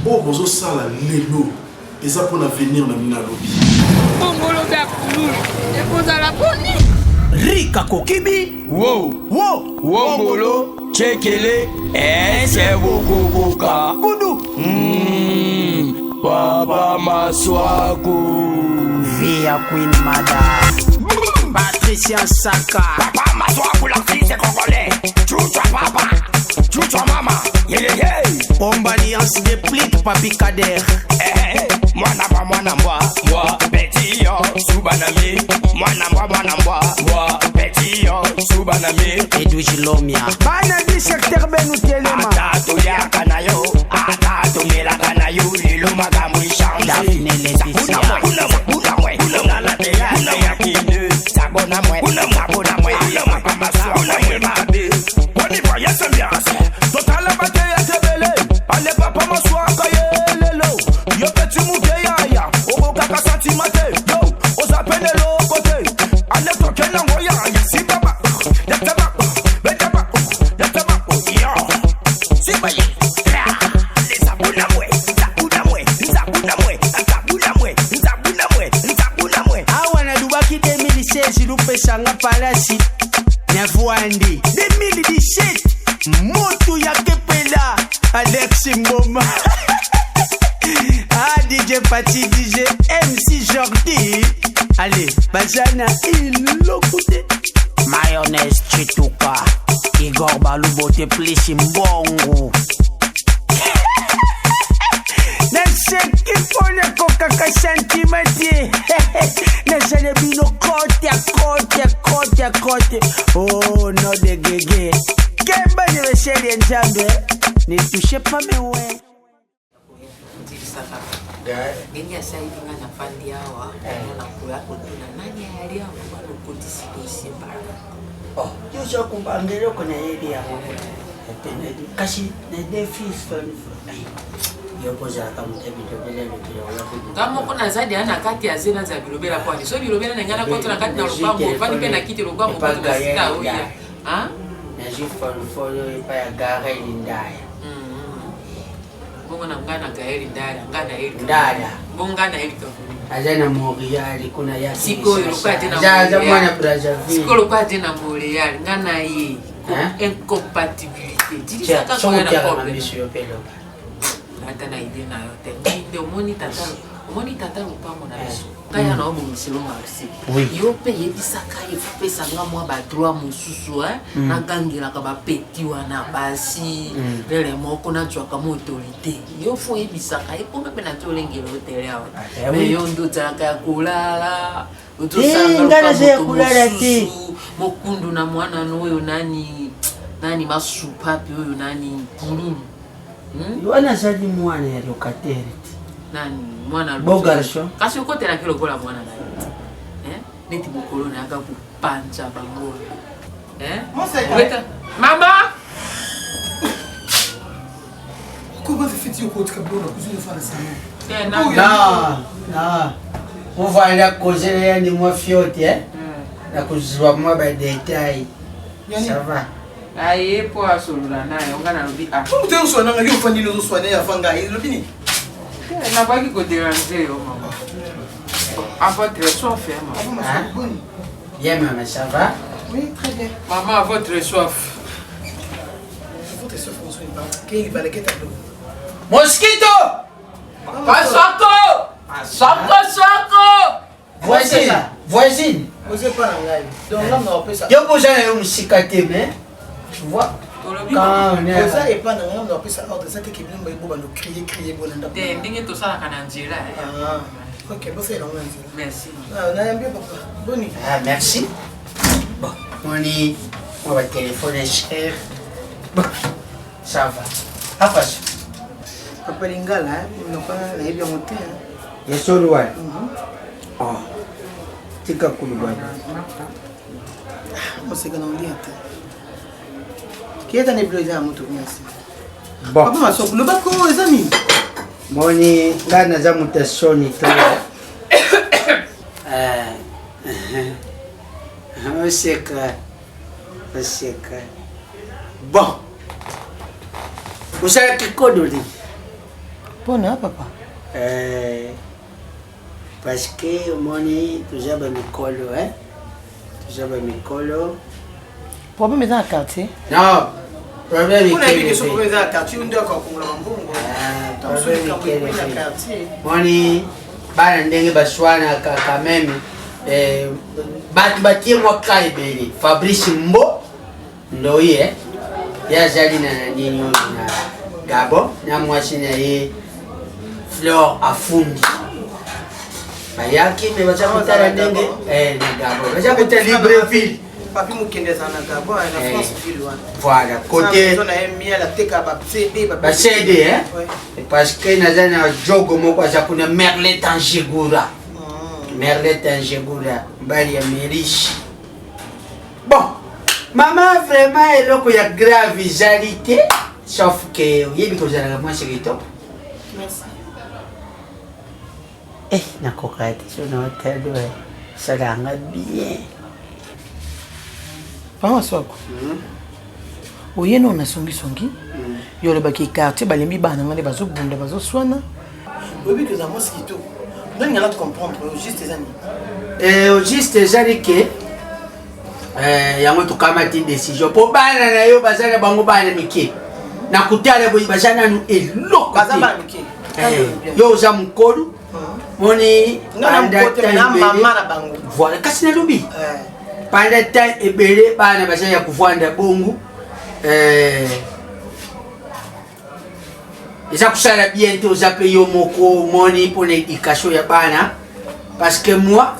Oh, bonjour, ça là, l'élo. Et ça pour l'avenir, on a mis la lobby. Rika Kokibi. Wow. Wow. Wombolo. Chekele. Ese Bukubuka. Kudu. Papa Maswaku. Via Queen Mada. Patricia Saka. Papa Maswaku, la fille c'est congolais. Chouchou papa. Chouchou maman. Yeah. Bomba alliance de plique Papi Kader. Mwana moi petit yo subanami mwana moi petit yo subanami Edwige Lomia bana di secteur benu telema atato ya kanayo atato mela kanayo lelo magamu change Daphne Laetitia una la te ya kinde sabona mwe papa maswa una mabe woni voye sembiance total bataille ya tebele ale papa maswa kayelelo yo petit mukeya Kaka santimate, yo, osa pene lo kote. Ale toke na ngoya, si baba, ya taba, yo. Si baye, le sabuna mwe. Awana dubaki 2016 lupesanga palasi. Nevuandi 2017 motu ya kepela Alex Ngoma. DJ Pati, DJ MC Jordi. Allez, Bazana, il l'occupe. Mayonnaise Chituka. Igor Balubo te plissé mbongo. Neseki pone kokaka sentimenti. Nesene bino kote. Oh, no de gege. Kemba ni weseli njambe. Ne touche pas mes ouais. Gini asa hivi ngana fandi hawa na kula kutuna nani hali yao bado kutisi dosi bara. Oh, yo kumbangelo kona yedi ya penedi kashi na defis fan. Yo poza kama tebito bele bele wala kudu. Kama kuna zaidi ana kati ya zena za bilobela kwani. So bilobela na ngana kwetu na kati na lupango fani pe na kiti lupango kwa tunasita huya. Ah? Na jifa follow ipa ya gare ndaya. Bongo na ngana gaeri ngana eri ndaya bongo ngana eri ka azana Montreal kuna ya siko yokuwa tena za mwana Brazzaville siko yokuwa tena Montreal ngana ye incompatibilité dirisa ka kwa na problème monsieur pelo hata na idea na yote ndio omoni tata lupango na biso kaya na obo miselo marsi yope yebisaka efupesa nga mwa ba droit mususu na gangela ka ba peti wana basi lele moko na jwaka mo autorité yo fo yebisaka eponga pe na tolengelo hotel yawo me yo ndo tsaka ya kulala ngana ze kulala ti mokundu na mwana noyo nani masupapi oyo nani pululu Yoana zadi mwana ya locataire. Nani mwana Bon garçon. Kasi ukote na kilo kola mwana na. Neti bukolo na aka kupancha bango. Weka. Mama. Comment vous faites au côté kabona kuzuni fana sana? Na. On va aller causer ya ni moi fiote na kuzwa mwa ba detail. Ça va. Aye po asolula naye ongana lobi ah. Pourquoi tu nanga yo fandi no soane ya fanga lobi ni? Na baki ko déranger yo mama. À votre soif maman. Bien maman, ça va? Oui, très bien. Maman à votre soif. Votre soif on soigne pas. Quel va le quête à l'eau? Mosquito! Soko! Voisine. Vous êtes pas en live. Donc là on appelle ça. Yo posa yo musikate mais tu vois quand on est ça et pas dans on appelle ça ordre ça qui bien ba no crier bolanda. Ndenge to sala kana njira. Ah. OK, bon c'est long Merci. Ah, on a bien papa. Boni. Ah merci. Bon, on va téléphoner cher. Bon, ça va. Afas. Papa Lingala, on n'a pas la bien monté. Yeso loin. Oh. Tika kulubana. On sait qu'on en dit ata. Qui est un ébloisa à moto merci. Bon. Papa maso le bako les amis. Moni ngana za mutasoni to. Oseka. Bon. Vous savez que Kodoli? Bon, papa. Parce que mon tu as mikolo, hein? Tu as mikolo. Problème dans le quartier? Non. Problème est que ce problème dans le quartier, on doit comprendre Moni bana ndenge baswana quand même batie moi kaibeli Fabrice Mbo ndoye ya jali na nini na Gabo na mwasi na ye Fleur Afundi bayaki me bacha kutara ndenge na Gabo bacha kutara Libreville papi mukende sana Gabo na France ville wana voilà côté on a mis la teka ba CD ba CD hein parce que nazana jogo moko acha Merlet Tangegura Merlet Tangegura bali ya Merishi bon maman vraiment eloko ya gravité sauf que yebi ko zala moi c'est top merci nakokati so na hotel ça langa bien Pama swako. Oyeno na songi. Yo le baki quartier balembi bana ngale bazo bunda bazo swana. Obi que za mosquito. Non ngala te comprendre au juste ezani. Au juste ezali que yango to kamati décision po bana na yo bazana bango bana mike. Na kutale boyi bazana nu eloko. Bazana mike. Yo za mukolu. Moni na mama na bango. Voilà kasi na lobi. Pendant temps ebele bana bazaya kuvanda bongo eza kusala bientôt zape yo moko moni pour l'éducation ya bana parce que moi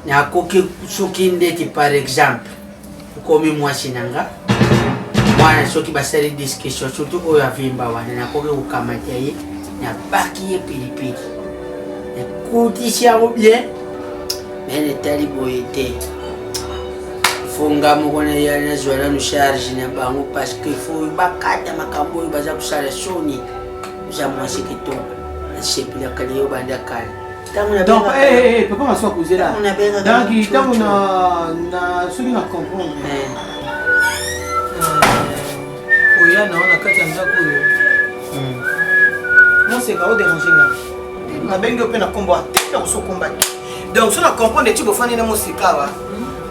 na koki soki ndeti par exemple komi moi sinanga mwana soki basali discussion surtout oyo avimba wana na koki kukamata ye na baki ye pilipili na kutisi yango bien mais netali boyete fonga mokona ya na zwala no charge na bango parce que faut bakata makambo baza kusala soni za mwasi kito na sepila kali yo banda kali donc papa ma soit posé là donc tant na celui na comprendre oya na kati ya ndako yo non c'est pas au déranger na bengo pe na kombo ateka ko so combattre donc ça na comprendre tu bofani na mosikawa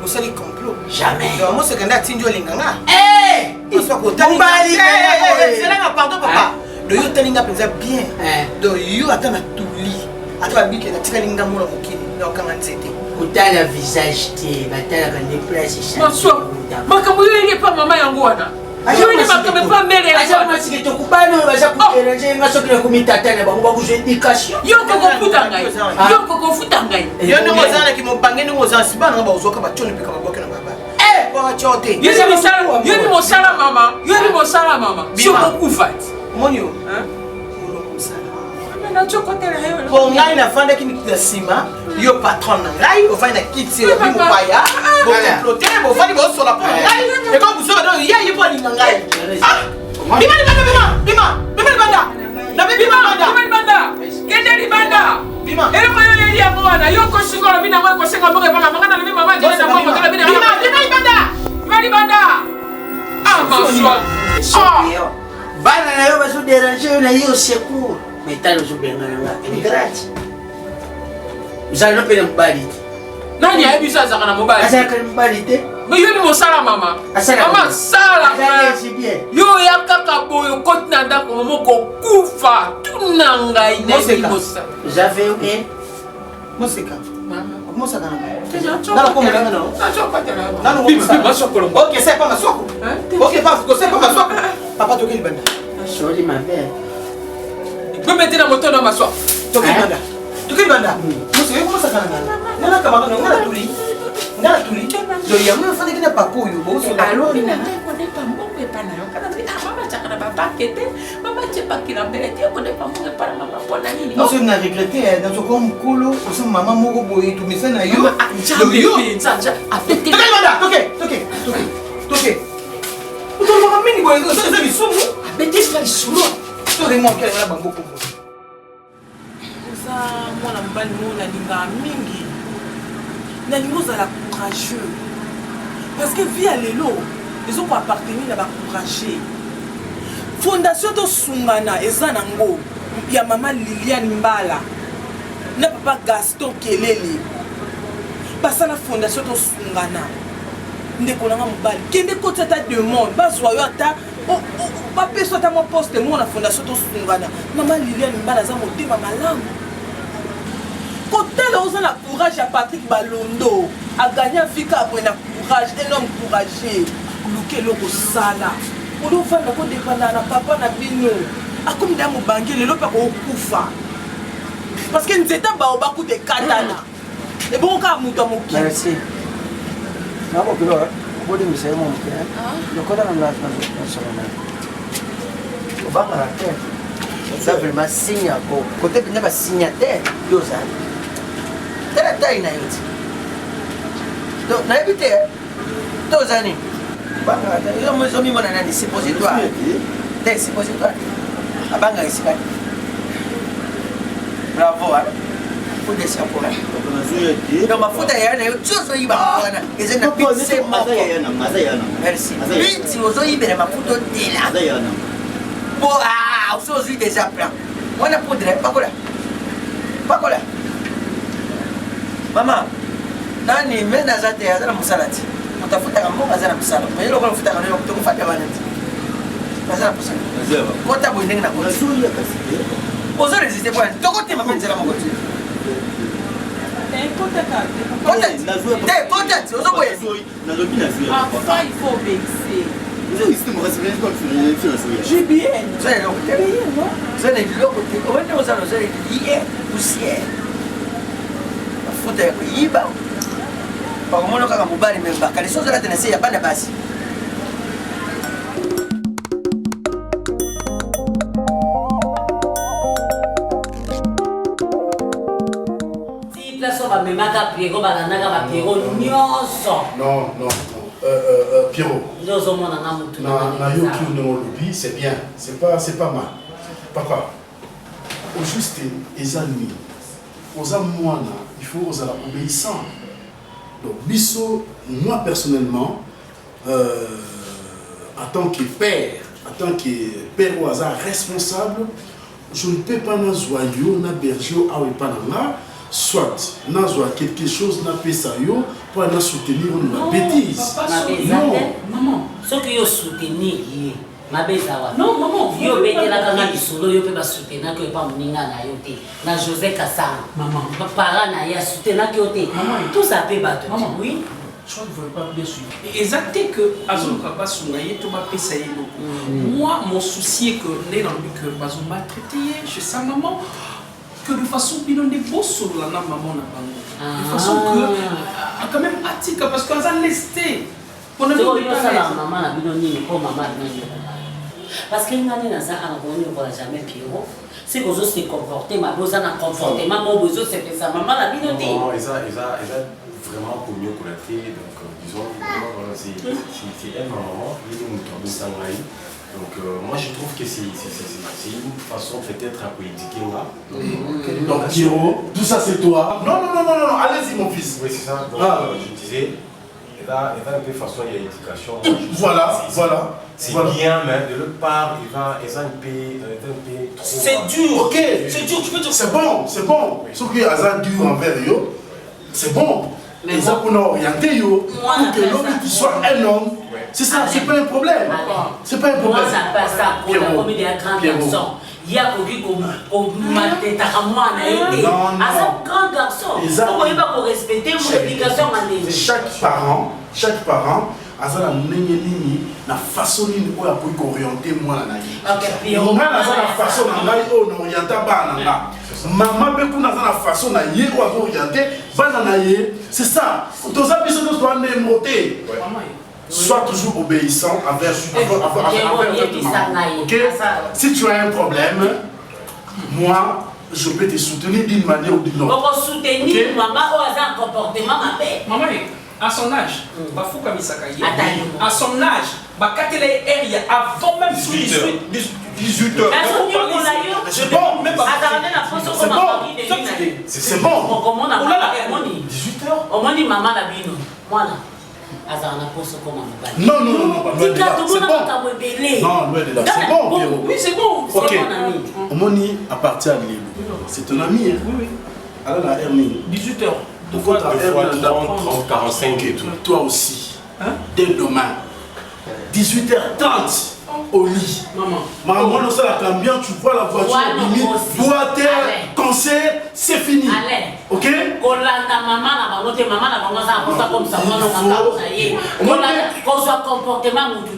osali complot jamais donc moi c'est quand atindio linganga soit ko tali c'est là pardon papa do yo talinga penza bien donc yo atana tuli atwa biki na tika linga mona mokini donc kanga nzete kutala visage te batala kan déplacer ça bonsoir makambo yo ile pa mama yango wana yo ile makambo pa mbele acha mwasi to kubana baza kutereje ngaso kile kumitata na bango bakuzo education yo koko futa ngai yo ndongo zana ki mobange ndongo zana sibana ba uzoka ba choni pika baboke na baba ba chote yo ni mosala mama sio kufa monio na chokotela hewe pour ngai na fanda ki ni sima yo patron na ngai o fanda kiti yo bimu paya bo comploter bo fandi bo sola pour ngai e quand vous savez donc il y a pas ni ngai banda kende libanda bima ele ko yo ya mwana yo ko sikola bina mwa ko senga mboga panga mangana na mama jina na mwa makala bina banda bana na yo bazo déranger na yo secours metalo zo bengana nga emigrati uzana pele mbali nani ayebisa zaka na mobali asa ka mbali te mais yo ni mosala mama sala yo ya kaka boyo koti na ndako moko kufa tunanga ine mosa j'avais oublié mosika mama mosaka na nala ko mwana no acho patela nalo masoko OK c'est pas masoko OK pas c'est pas masoko papa to kili banda sorry ma belle go mettre na moto na masoko to kili banda mosika ko mosaka na nana kama ngana tuli do ya mwe fanya kina papo yo bo so alors ina ko ne pa mbongo pana yo kana bi mama chakana ba pakete mama chepa kila mbele ti ko ne pa mbongo para mama pona nini non c'est na regretter dans ce comme kolo aussi maman moko boye to misana yo yo nzanja afete banda toke to mama mini boye so ça bisumu abete ça bisumu to de mon kele na bango ko mwana mbali mona linga mingi na nimozala courageux. Parce que vie à l'élo, ils ont appartenu à courageux. Fondation de Sungana, Ezanango, il y a maman Liliane Mbala, n'a pas Gaston Kelele. Parce que la fondation de Sungana, ndekolanga mobali kende kota ta demande bazwa yo ata ba peso ta mo poste mo na fondation to sungana mama Liliane Mbala za motema malamu kotala oza na courage ya Patrick Balondo a gagné fika après na courage un homme courageux luke loko sala odo fanda ko dépendre na papa na bino akomi da mobangi lelo pa ko kufa parce que nzeta ba obaku de katana et bon ka muto moki merci. Non, mais là, au bout de mes mon frère, le code dans la salon. Au bas de la terre, ça vraiment signe à côté de la signataire, Yosa. T'as la taille, Naït. Donc, Naït, 2 années. Ils ont mis mon année, c'est positoire. C'est positoire. À Banga, ici. Bravo, hein. Faut des chapeaux. Donc ma faute est là, tu as eu ma et je n'ai pas c'est ma merci. Oui, si vous avez eu ma faute de là. Bon, ah, vous avez eu déjà plein. On a poudré, pas quoi. Pas quoi. Maman, nani mena zate ya zana musalati. Utafuta kama mboga zana musala. Mwenye loko unafuta kama loko kufuata wanati. Zana musala. Kota bwindenga na kota. Ozo resiste kwa. Tokote mapenzi la moko. Enfin, il faut baisser. JBN. Vous allez Non, Pierrot. C'est bien, c'est pas mal. Papa, au juste les amis, aux amours, il faut aux obéissants. Donc, Bisso, moi personnellement, en tant que père au hasard responsable, je ne peux pas nous joyeux, na berger, soit nous quelque chose n'a pas ça pour nous soutenir une bêtise. Non, maman. Ce que vous soutenez, ma bezawa. Non, maman. Yo bete la kanga bisolo yo pe ba soutenir que pas moninga na yo te. Na José Kassama. Maman. Papa na ya soutenir que yo te. Maman. Tout ça peut battre. Maman. Oui. Je crois que vous ne voulez pas bien suivre. Exactement que Azon Kaba Sungaye, tout m'a payé beaucoup. Moi, mon souci est que les gens que Bazon maltraité chez sa maman. Que de façon bien des beaux sur la maman n'a pas de façon que quand même attique parce qu'on a lesté on a vu ça la maman n'a bien ni comme maman parce qu'il n'a rien à ça à on ne voit jamais Pierrot c'est qu'on se comporter ma besoin d'un comportement mon besoin c'est que sa maman n'a bien dit non ils a vraiment pour mieux connecter donc disons c'est elle ma maman il est mon sangai. Donc moi je trouve que c'est une façon peut-être à politiquer là. Donc Pierrot, tout ça c'est toi. Non, allez-y mon fils. Oui c'est ça, donc je disais, il a un peu façon il y a éducation. Voilà. C'est bien mais de l'autre part il va un peu trop. C'est dur, ok. C'est dur, tu peux dire. C'est bon. Sauf que Azan dur envers yo, c'est bon. Mais ça pour nous orienter yo, pour que l'homme qui soit un homme. C'est ça, c'est pas un problème. C'est pas un problème. Moi, ça passe ça pour la comédie des grands garçons. Il y a quelqu'un qui m'a été à moi, à ce grand garçon. Pourquoi il va respecter mon éducation en chaque parent a la façon dont il orienter moi. Il y a la façon dont on oriente maman peut qu'on a la façon dont orienter. C'est ça. Tous les habits sont montés. Sois toujours obéissant envers ok? Si tu as un problème, moi, je peux te soutenir d'une manière ou d'une autre. Pour soutenir maman ou un comportement, ma belle. Maman, À son âge, Bafouka Misakaye. À son âge, Bakatele Area avant même 18 heures. C'est bon, même pas. C'est bon. 18 heures. Au moins, maman la bino. Voilà. Non, c'est bon. Non, c'est bon, Pierrot. Oui, c'est bon. Ok. Omoni appartient à Lilo. C'est ton ami, hein? Oui. Alors la Hermine. 18 heures. Pourquoi ta Hermine 30, 45 et tout. Toi aussi. Dès demain. 18h30 au lit. Maman, on sait la bien, tu vois la voiture, limite, doigt, terre, cancer, c'est fini. Allez. Ok?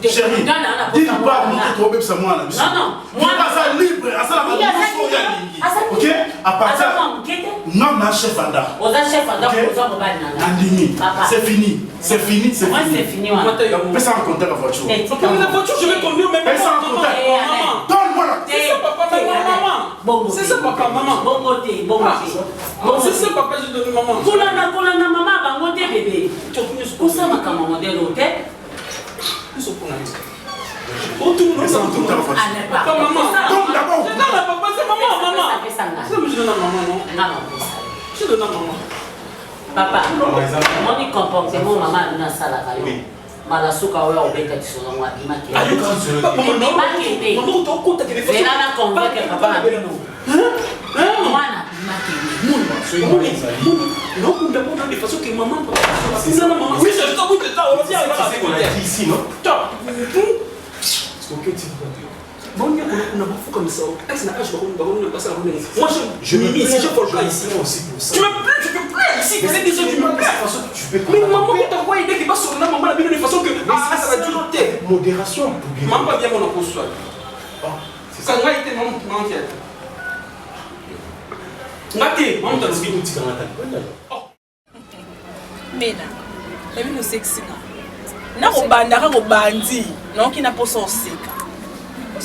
Chérie, dis pas nous trouver ça moi. Non, moi ça libre, ça la ok? À partir non, non, chef Anda. C'est fini. C'est fini, c'est fini. Mais ça en compte la voiture. La voiture, je vais conduire même. Mais ça en compte. Donne-moi la. C'est ça, papa, maman. C'est ça, papa, maman. C'est ça, papa, je donne maman. Kolana maman, bangote bébé. Kosa makama modèle hôtel. Ils sont pour la maison. Mais ça en compte la voiture. Papa, maman. Donc d'abord. Non, papa, c'est maman. C'est moi, je donne à maman, non? Non. Je donne à maman. Papa, mon comportement, maman, dans la salle. Malasuka oyo obeta kisolo mwa bimaki. Papa, maman, tu comptes que les papa na bino. Mwana bimaki. Non, on demande de façon que maman. C'est ça, maman. Oui, c'est ça, on vient c'est qu'on a dit ici, non? Top. Bon, il y a beaucoup comme ça. Moi, je me dis, si je vole pas ici, tu me plais, tu peux plus ici. Tu sais déjà, tu me plais. Mais maman, tu t'as idée qu'il va sur la maman de façon que ça va durer. Modération. Maman va bien mon apostole. C'est ça, moi, il était maman qui a été. Maté, maman, tu as le petit Mena, ebi no sexy na ko banda ka ko bandi non ki na poso oseka kwa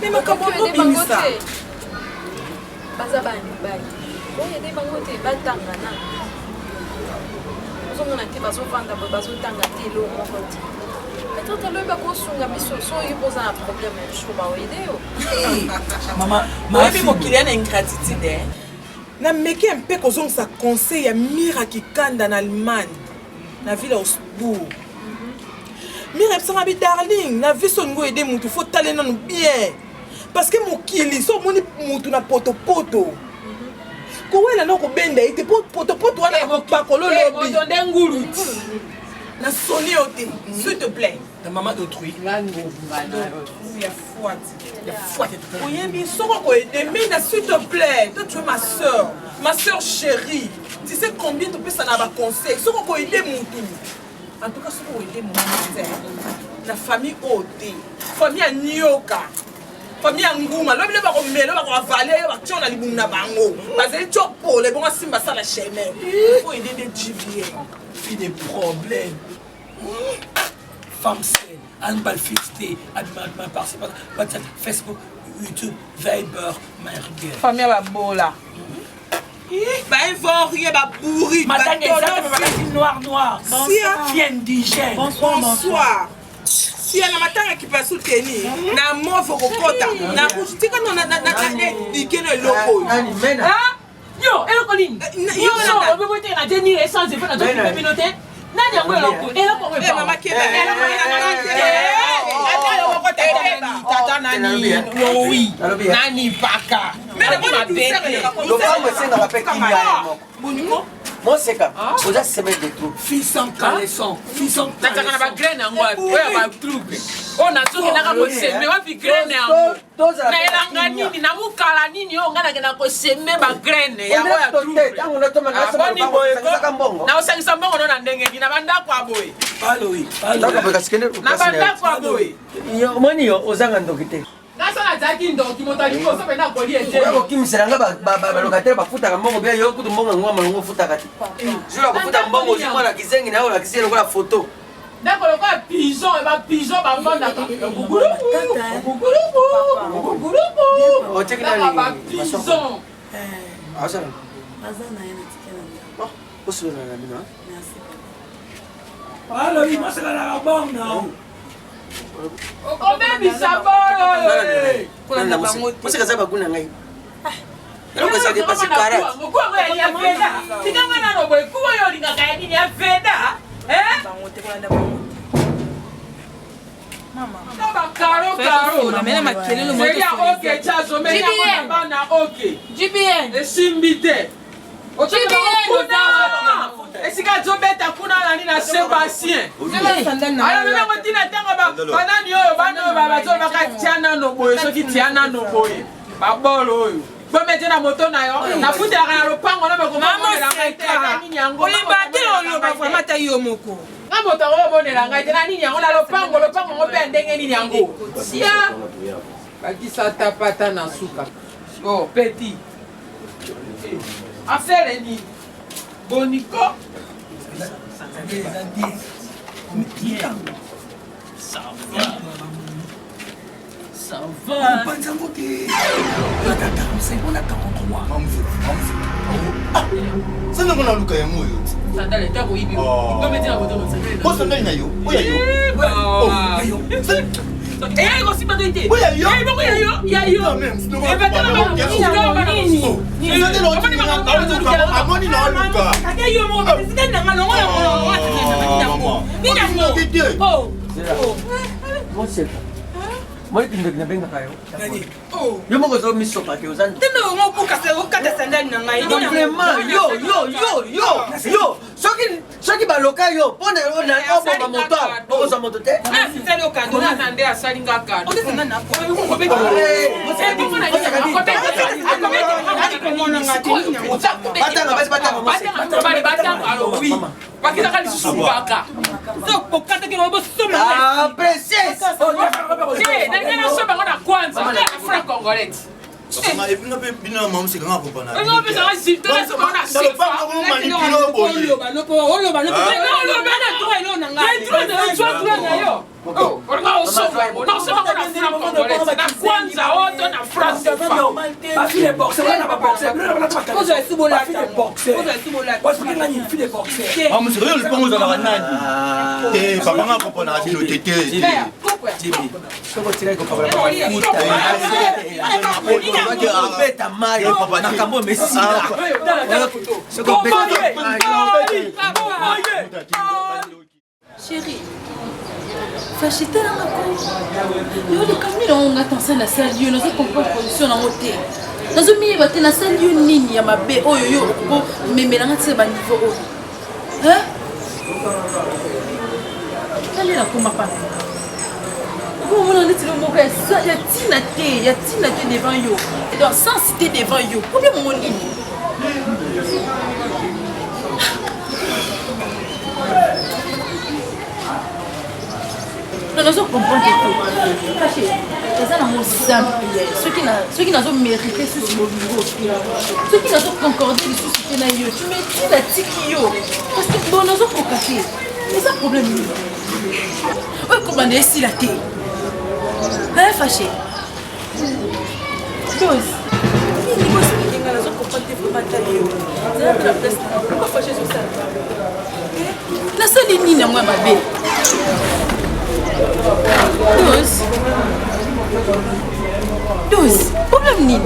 mais makabo ko bimisa baza bani bani oye de bangote batanga na ozongana te bazovanda bazotanga te lo moko te mais tant aloyi bakosunga biso so oyo boza na problème je peux baoyede yo mama oyebi mokili ana ingratitude na meki mpe kozongisa conseil ya mira kikanda na Allemagne na ville ya Augsbourg mira ebisanga bi darling na vie so ngo ede mutu fo tale nanu bien parce que mokili so moni mutu na potopoto kowela na kobenda ite potopoto wana bakolo lobi na soni yo te s'il te plaît ta maman d'autrui ya foi oyebi soko koede mina s'il te plaît toi tu es ma soeur chérie tu sais combien tu peux ça na ba conseil soko koede mutu en tout cas soko koede mutu na famille ote famille ya nyoka famille ya nguma lobi le ba komela ba ko avaler ba tshona libumu na bango bazeli tshopole bonga simba sala chemin faut aider des GBA puis des problèmes femme saine handball fixé abima par WhatsApp Facebook YouTube Viber Marguerite famille ba bola ba ivorie ba bourri madame exactement noir si indigène bonsoir si ana matanga ki pasu teni na mofo kokota na kutika na dikeno loko yo eloko nini yo na obobote na tenir essence de na to communauté nani yango eloko eloko mama keba tata nani oui nani baka mais bonne moi c'est comme vous avez semé des trous fils sans caleçon fils sans nataka na ba graine yango oya ba truc on a soki naka ko semé wa fi graine yango na elanga nini na mukala nini o ngana kena ko semé ba graine yango ya truc tango na toma na saka mbongo na osangisa mbongo no na ndenge ni na banda kwa boy palo ndako beka sikende na banda kwa boy yo moni yo ozanga ndokite nasala zaki ndoki motali ko sope na koli ete ko kimselanga ba locataire bafuta mbongo bia yo kutu mbongo ngwa malongo futa kati jura bafuta mbongo zimwa na kizengi na yo la kiselo ko la photo ndako lo ka pigeon e ba pigeon ba mbanda ka guguru o cheki na ba pigeon asala bazana yana tikela Merci. Alors, il m'a fait la bonne, non? okobebisa bolo Moi, c'est ça, baguna ngai. Alors que ça dépasse 40. mokuango ya feda tikanga nano boye kuwa yo lingaka ya nini ya feda esimbi te esika azobeta kuna nani na Sébastien alobeba kotina ntango banani oyo bana oyo bazobaka tia nano boye soki tia nano boye babolo oyo bomete na moto na yo nafutelaka na lopango na bakomamonelanga olibateloloba vraimen ta yo moko nga moto yango obonela ngai te na nini yango na lopango ngo mpe ya ndenge nini yango sia bakisa tapata na suka o peti affaire nini boniko Ça va. On pense à voter. On a 45, on a 43. Ça n'a pas de cas moi. Ça n'a pas de cas. On mettre la voiture ça. Moi ça n'a pas yo. Oui yo. Eh aussi pas d'idée. Oui yo. Eh yo yo. Eh pas tellement bien. Ni ça de l'autre. Amoni na luka. Aka yo mo president na ngalongo ya oh. Moi c'est moi qui ne viens pas kayo. Yo mo ko miso pa ke uzani. Tino mo buka se ukata sandani na ngai. Vraiment yo. Soki ba loka yo pona na obo moto. Obo sa moto te. Ah si c'est le cadeau na nande asali ngaka. O tena na ko. Ko be ko. Chérie, fâché tellement yo le kamni on attend ça na salle yo nous comprendre position na moté nazo mi ba te na salle yo nini ya mabe oyo yo ko memela ngati ba niveau oyo hein allez la kuma pa bon on est le mot ça ya tina te devant yo et donc sans citer devant yo problème mon nini non, nous comprenons tout. Caché, ça dans mon simple. Ceux qui n'ont mérité sur ce niveau, ceux qui n'ont concordé sur ce qui n'a eu, tu mets tout la tiki. Parce que bon, nous avons caché. Mais ça problème. Oui, comment est ici la thé? Hein, fâché. Chose. Pourquoi fâché sur ça? La seule ligne à moi, ma belle. Douze. Problème nini?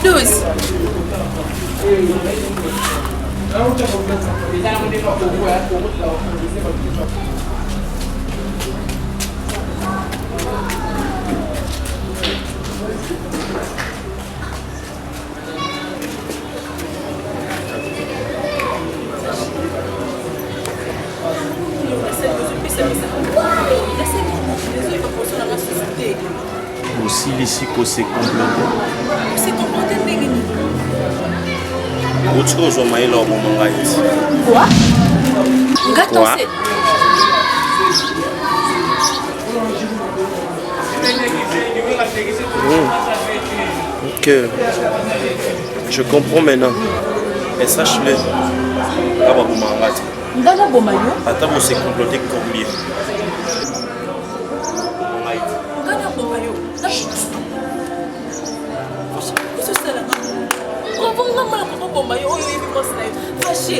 Douze. Aussi ici que c'est complété. C'est complété ndenge nini? Autre chose au maïla au moment là ici. Quoi? Gâteau c'est. Ok. Je comprends maintenant. Et sache-le. Là bas au moment là. Ndana bomayo. Attends, c'est complété combien? nga mala kobomba yo oyo yebi mwasi na yo fâché.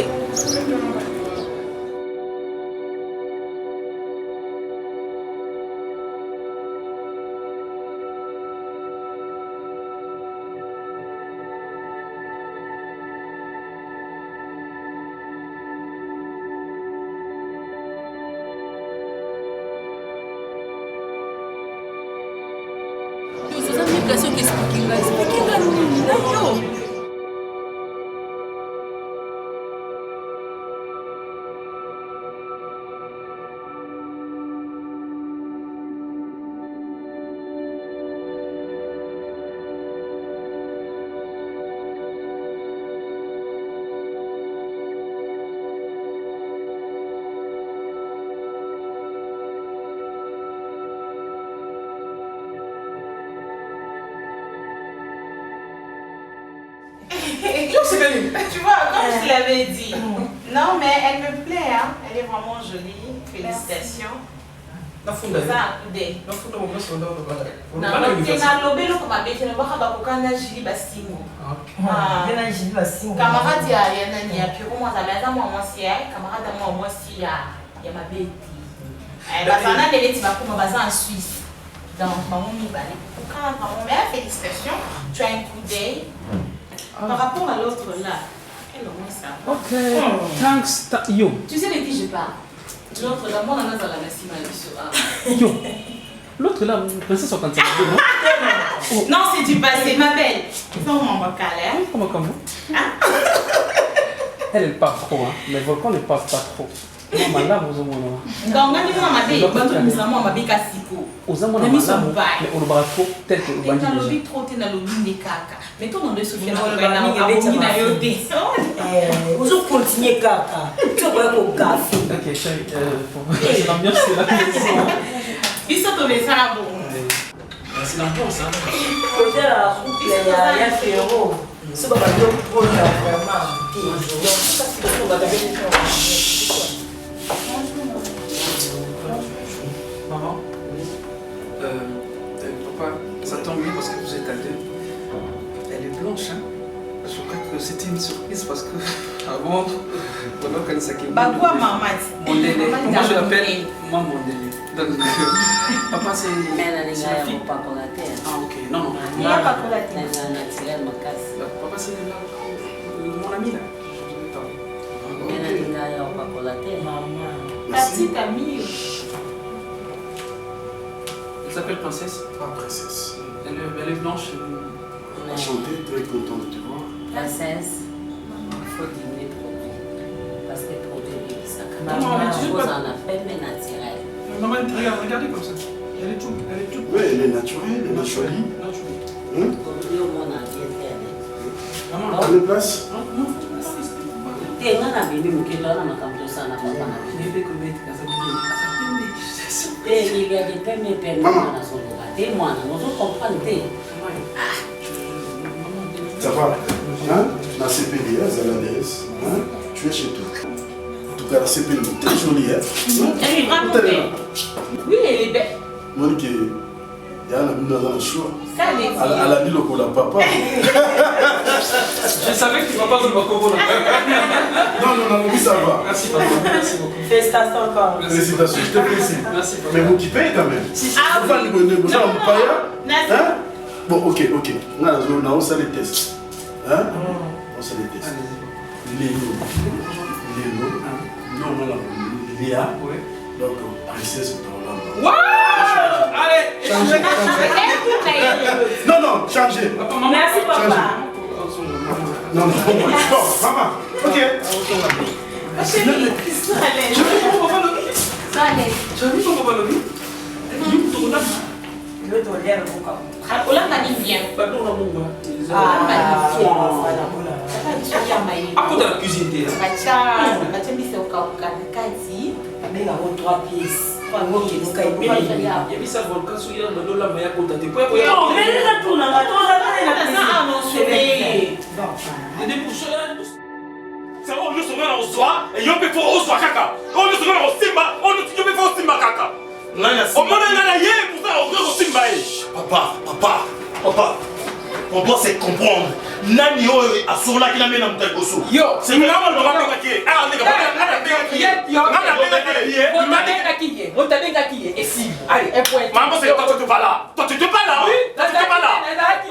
Tu vois, comme je te l'avais dit. Non, mais elle me plaît, hein. Elle est vraiment jolie. Félicitations. Non, c'est félicitations, tu as un coup d'œil. Par rapport à l'autre là, elle au moins ça. Ok, thanks, yo. Tu sais de qui je parle? L'autre là, moi on a la merci Yo. L'autre là, princesse au cancer. Non, c'est du passé, ma belle. C'est mon vocal, hein? Comment? Elle parle trop, hein. Mais Volcan ne parle pas trop. Maman là, vous avez mon. Donc, on a dit moi ma belle, quand nous avons ma belle Cassico. Aux amours, mais on va trop tel que vous avez lobby trop, tu as lobby des caca. Mais toi, on doit se faire vous continuez caca. Tu vas au café. Ok, chérie, c'est l'ambiance, c'est la question. Ils sont tombés ça là bon. C'est l'ambiance, hein. Côté la couple, il y a Ferro. Ce qu'on va dire pour vraiment. Maman, papa, ça tombe bien parce que vous êtes à deux. Elle est blanche, hein. Je crois que c'était une surprise parce que avant, pendant qu'elle s'acquit. Bah quoi, maman? Mondele. Moi je l'appelle moi Mondele. Donc, papa c'est. Mais la fille. Pas pour la terre. Ah ok, non. Il n'y a pas pour la terre. Naturel, ma casse. Papa c'est mon ami là. Mais la ligne pas pour la terre. Maman. Ta petite amie. Elle s'appelle Princesse. Ah, Princesse. Elle est blanche. Enchantée, très content de te voir. Princesse, il faut diminuer produit. Parce que produit est ça. Maman, On en a fait, mais naturel. Maman, regardez comme ça. Elle est toute. Oui, elle est naturelle, elle est jolie. Produit au monde entier. Maman, à la place. T'es un ami, mais qui donne un camp de ça, n'a pas de ça va, hein? La CPD, Zalanes, hein? Tu es chez toi. En tout cas, la CPD est très jolie, hein? Elle est vraiment belle. Oui, elle est belle. Monique, il y a un ami dans le choix. Ça, elle est elle a dit le coup, la papa. Je savais que tu ne vas pas dans le Bakobo. Non, oui, ça va. Merci, papa. Merci beaucoup. Félicitations encore. Félicitations, je te félicite. Merci, papa. Mais vous qui payez quand même. Ah oui. Hein? Bon, ok. On a les tests. Hein? On sait les tests. Léo. Non, Léa. Donc, princesse de Hollande. Waouh! Allez! Changez. Non, changez. Merci, papa. Non, bon, maman. Ok. Chérie, ça allait. Je vais pour papa Lobi. Ça allait. Je vais pour papa Lobi. Je vais te dire le boucan. Hollande a dit bien. Pardon, la bombe. À côté de la cuisine, t'es là. Avec 3 pièces. Il y a ça volcan sur le dos là, mais il y a côté de non, mais il a tout là. C'est bon, nous sommes là au soir et on peut faire au soir caca. On nous sommes là au simba, on nous peut faire au simba caca. On m'a dit pour faire au simba. Papa, on doit se comprendre. nani oyo asolaki na mena mutai boso yo c'est vraiment le moment qui est ah les gars et si allez un point maman c'est toi tu n'es pas là toi tu n'es pas là oui tu n'es pas là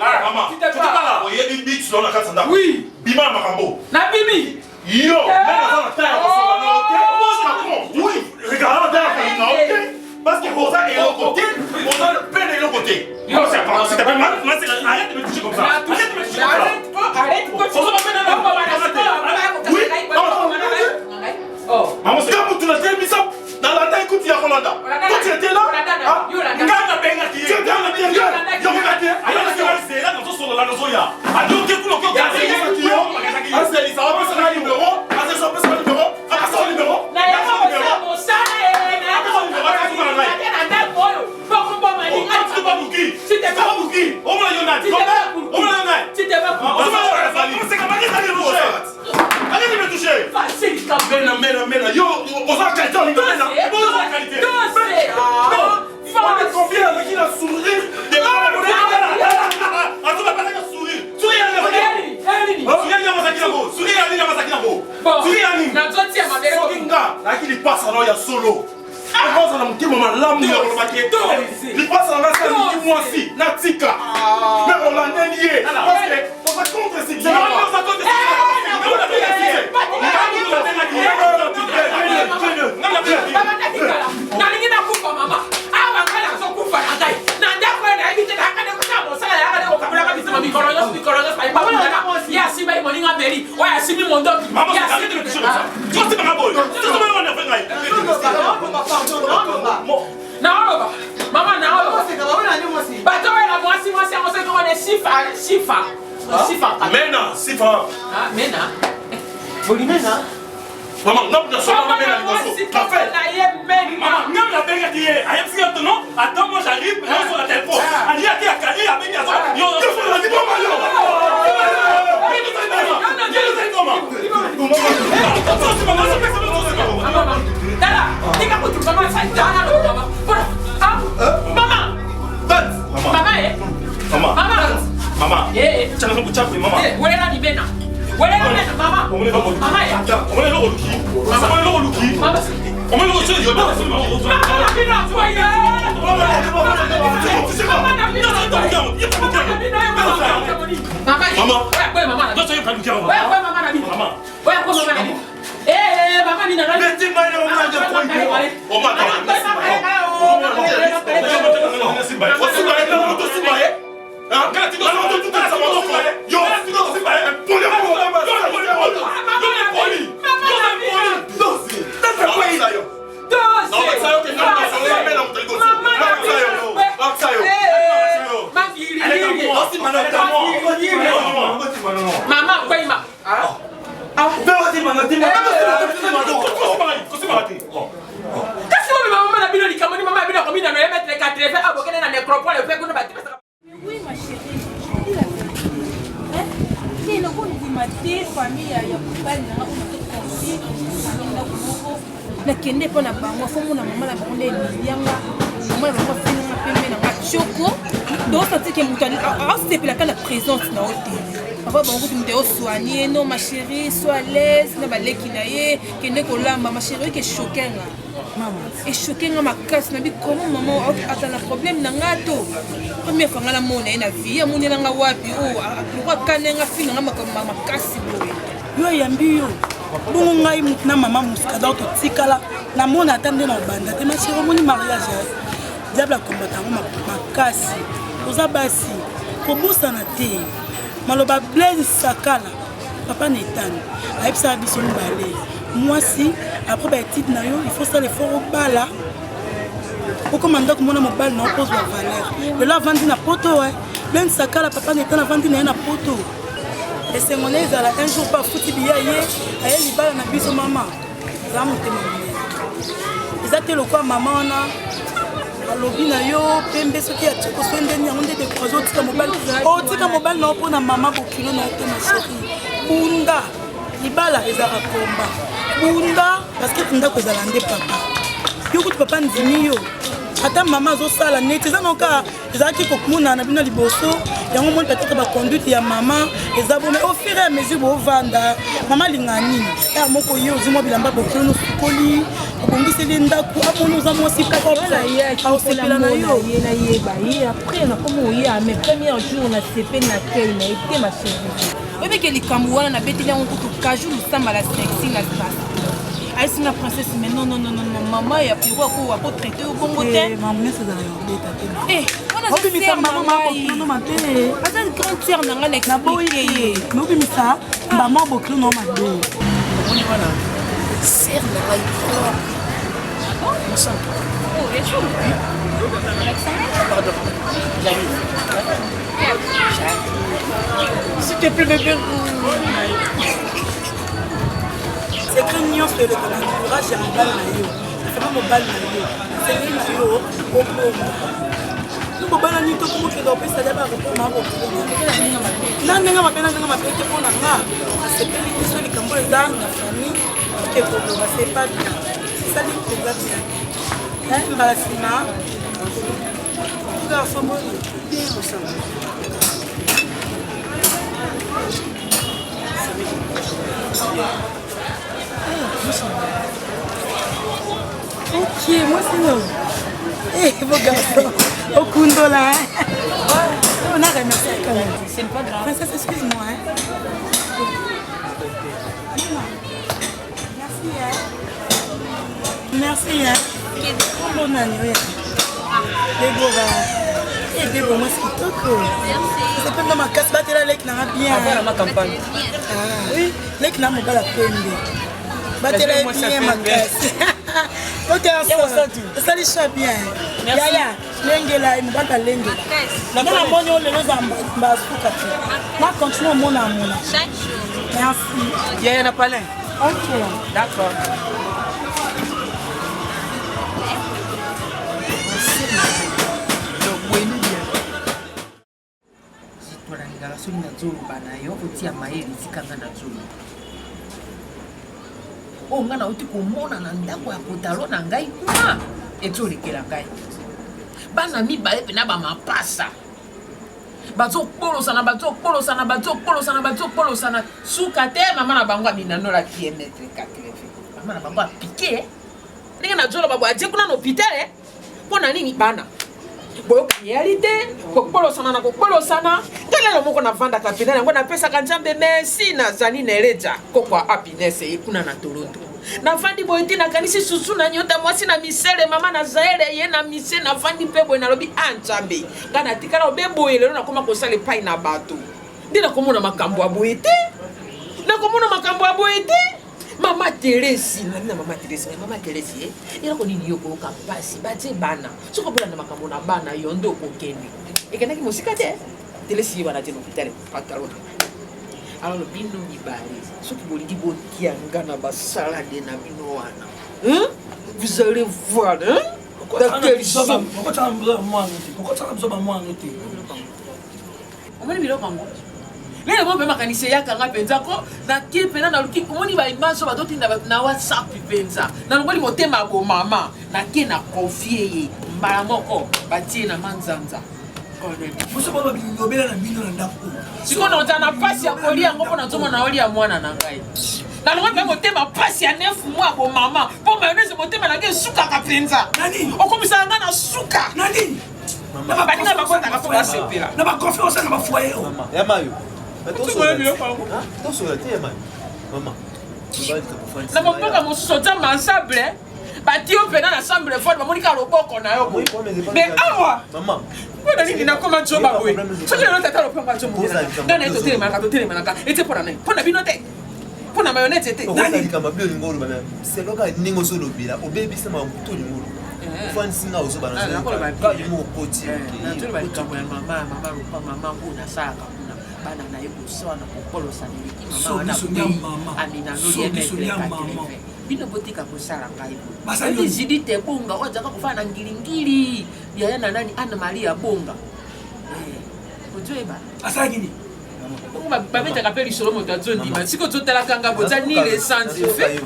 ah maman tu n'es pas là oui il y a une bite sur la carte sanda oui bima makambo na bibi yo même dans la terre oui regarde dans la terre parce que vous avez l'autre côté on a le peine de l'autre côté yo c'est pas c'est pas mal arrête de me toucher comme ça arrête de me toucher arrête oh maman c'est comme tu l'as mis ça dans la taille que tu as Rolanda quand tu étais là ngana benga qui est dans la terre yo ngati alors que c'est là dans son la raison ya alors que tu le côté c'est ça va passer le numéro c'est ça passe le numéro passe le numéro na ya mo ça solo on a monté mon lame de la maquette il passe en la salle du mois ci natika mais on l'a nié parce que on va contre ces gens on va contre maman, non, non, attends, moi j'arrive, sur la téléphone. nakende mpo na bango fomona mama na bango nde emilianga mama na bango afinanga pembe nanga choko doosantike moto asepelaka na présence na yo te papa bango kuti moto eoswanye no ma chérie so à l'aise na baleki na ye kende kolamba ma chérie oyoki eshokenga eshokenga makasi na bikomo mama azala problème na nga to première fois nga namona ye na vie amonelanga wapi loko akanenga finanga makasi boye yo yambi yo bongo ngai na mama muskada totikala namona ata nde na obanda te machero omoni mariage diable akombata yango makasi oza basi kobosana te maloba Blaise Sakala papa netani ayebisaka biso mibale mwasi apres baétude na yo il faut sala effort obala okoma ndako mona mobali na okozwa valeur lelo avandi na poto Blaise Sakala papa netani avandi na ye na poto esengo na ezala un jour pa futi biya ye aye libala na biso mama eza motema monene eza te lokwa mama wana alobi na yo pembe soki atiko so ndeni yango nde découragé otika mobali na yo mpo na mama bokilo na yo te ma chéri bunda libala ezalaka komba bunda parce que ndako ezala nde papa yo kuti papa ndimi yo ata mama azosala neti eza noka ezalaki komonana bino liboso yango moni peut-être baconduite ya mama eza bome au fur et à mesure boovanda mama alinga nini ya moko ye ozwi mwa bilamba bokilo nosukoli obongiseli ndako amoni oza mwasi aosepela na yo ye nayeba ye après nakoma oya mais premier jour na sepeli na kei na ete ma chérie oyebeke likambo wana nabeteli yango kutu kaju lusamba la sexy na space aïsi na princesse mais non maman ya piro ako traité au bongo te maman ça dans le beta eh on a dit ça maman non ma belle ata grande sœur nanga na expliquer mais obimisa maman bokilo no ma belle on y voilà sœur nanga oh mon sang oh et chaud pardon s'il te plaît bébé c'est que nyonso eleka na courage ya mobali na yo efema mobali na yo sengeli na yo okoma no mobali nini tokomokenda opesa lia barekoma na ndenge mabe na ndenge mabe te mpo na nga asepeli te so likambo eza na famille ekekoloba c'est pas bien esali koza bien mbala nsima garçon moni bien osanga Ok, moi c'est non. Eh, beau garçon. Au kundo là, hein. On a remercié quand même. C'est pas grave. Princesse, excuse-moi, hein. Merci, hein. Bonne année, oui. Dégo, moi c'est kitoko. C'est pas dans ma casse, battre la lek n'a bien. Avant ma campagne. Oui, lek n'a pas la peine. Battre la bien ma casse. Ok, ça les choix bien. Yaya, lengela, il me bat à lengela. La bonne on les a moi continue mon amour. Chaque jour. Merci. Yaya n'a pas l'air. Ok. D'accord. soki nazoloba na yo kotia mayele esika nga nazoloba oyo nga nauti komona na ndako ya kotalo na ngai kuna ezolekela ngai bana mibale pena bamapasa bazokbolosana suka te mama na bango aminanolaki emetre 4 mama na bango apike ndenge nazoloba bo aje kuna na hôpital mpo na nini bana boyokani te kokbolosana na kokbolosana ntelelo moko navandaka pena yango napesaka nzambe merci nazali na ereja koko happiness ekuna na Toronto navandi boye te nakanisi susu na nyota mwasi na misele mama na zaele ye na mise navandi mpe boye nalobi nzambe nga natikala obe boye lelo nakoma kosala epai na bato nde nakomona makambo ya boye te Mama Thérèse, Mama Thérèse, il a connu Yoko Kapasi, Bate Bana, ce qu'on peut la Makamona Bana, Yondo Kokeni. Et qu'il y a qui m'a cité, Thérèse, il va à l'hôpital, pantalon. Alors le bino ni bari, ce qui vous dit, qui a un gana basala de Nabinoana. Vous allez voir, hein? Pourquoi tu as besoin de moi? On va le Congo. Les gens peuvent m'organiser ya kanga penza ko na ki pena na luki komoni ba image ba doti na WhatsApp penza na ngoli motema bo mama na ki na confier mbala moko batie na manzanza muso baba bilobela na bino na ndako siko na tana pasi ya kolia ngoko na toma na oli ya mwana na ngai na ngoli ba motema pasi ya 9 mois bo mama po mayonnaise motema na ke suka ka penza nani okomisa nga na suka nani na ba baninga ba kota ka po basepela na ba confiance na ba foyer mama ya mayo na mboka mosusu oza mansable bati yo pena na chambre fort bamonika loboko na yo boye mais awa mpona nini nakoma nzoba boye soki lelo tata lopango nzomo nga na ye totelemanaka ete mpona nani mpona bino te mpona mayonete te okosalikama bi olingo oloba seloka ndenge ozolobela obebisa mabutu olingo oloba ofandisinga ozobanaokoti natoloba likambo ya mama lopa mama ngo nasalaka bana na ye koswana kokolosa neleki mama wana aminanoli emetre bino botika kosala ngai boye judite bonga ozaka kofana na ngilingili yaya na nani Anna Maria bonga ozoyeba asalaki nini babetaka mpe lisolo moto azondima siko ozotalaka nga boza ni lesance efe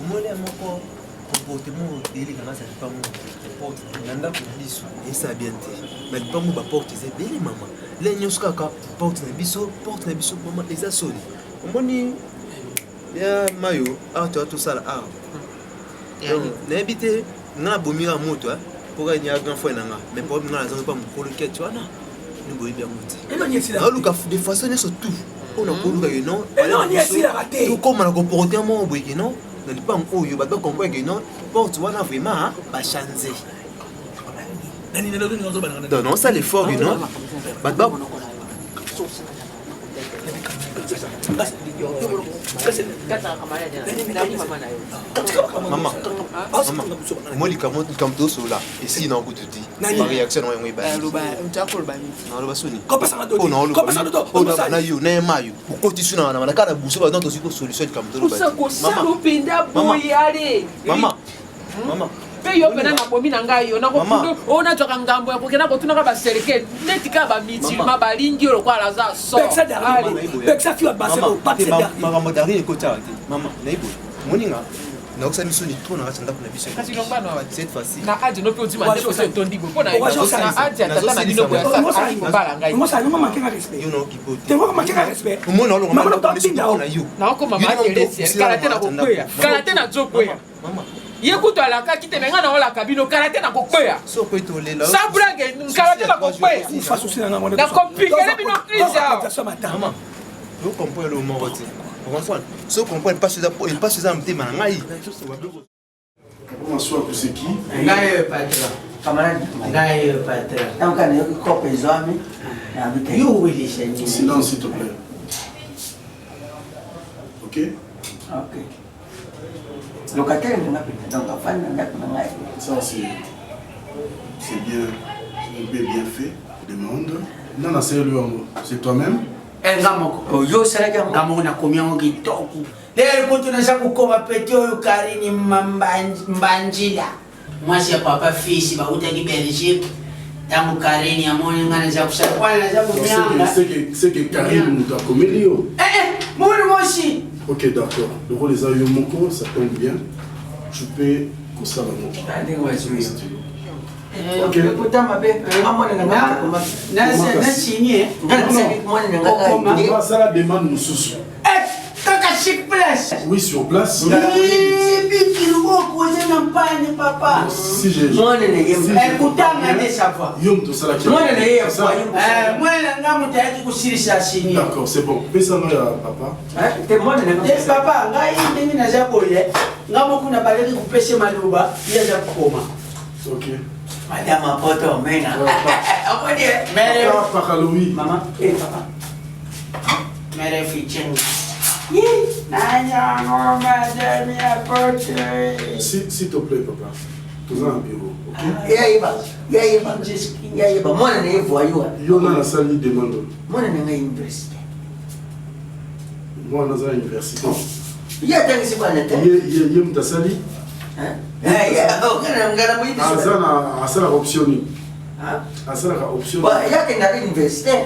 omole moko comportement délicat ça pas mon porte nanda biso et ça bien té mais pas mon porte c'est belle maman les nyos kaka porte na biso maman les asoli omoni ya mayo tout ça là na habité na bomira moto pour gagner grand frère nanga mais pour nga na pas mon le quête tu vois nous boy bien monter et luka de façon surtout on a pour luka non non ni asi la raté tout comme un comportement boy non ne pas on yo ba comprendre que non porte wana vraiment ba changer non ça l'effort you know ba maman moi les camotes comme tout cela ici dans coup de dit ma réaction non est pas non le basoni on na yo na mayo ko ti suna na kana buso ba donc aussi ko solution comme tout maman pe yo pena na bomi na ngai yo na ko ona toka ngambo ya kokena ko tunaka ba serike netika ba miti ma balingi yo kwa laza so beksa darali beksa fi ba se ko patse maman dari ko ta maman na ibo moninga na oksa miso ni trop na tsanda kuna biso kasi lomba no cette fois-ci na aje no pe oti mande ko se tondi go pona yo na aje tata na dino boya sa ko bala ngai mo sa no mama ke respect yo no kipo te mo mama ke respect mo no lo mama to biso na yo na ko mama teresi karate na ko kweya karate na zo kweya mama yekuto alaka kitemenga na ola kabino karate na kokweya so pe to lela sa brage karate na kokweya fa susi na ngamo na kompikele bino crise maman vous comprenez le mot roti vous comprenez so comprendre pas ça me tema ngai bonsoir pour c'est qui ngai patron camarade ngai patron donc on est copé zami you will listen silence s'il te plaît. OK locataire donc ça c'est bien fait demande non c'est toi-même ngamoko yo salaka ngamoko na komia ngi toku lero koto na saku koma pete oyo Karini mbanjila mwasi ya papa fils ba utaki Belgique tangu Karini amoni ngana za kusakwana na za kumianga c'est que Karini nous a commis yo moi aussi. OK d'accord le rôle des ayomoko ça tombe bien je peux que ça va mon OK écoute ma belle na signé on ça la demande nous sous kaka chic place oui sur place papa si j'ai écoute ngane savoir yom to sala ki moi ngamu tayaki kusirisa signé d'accord c'est bon pesa ya papa te moi papa ngai ndingi na jaboye ngamu kuna baleki kupese maluba ya za kukoma OK madame Poto mena okodi mere papa Louis maman papa mere ficheng s'il te plaît papa tu as un bureau yo na sali demande moi na université moi na université ya tangi sibana te ye mtasali asala option asala option yake na université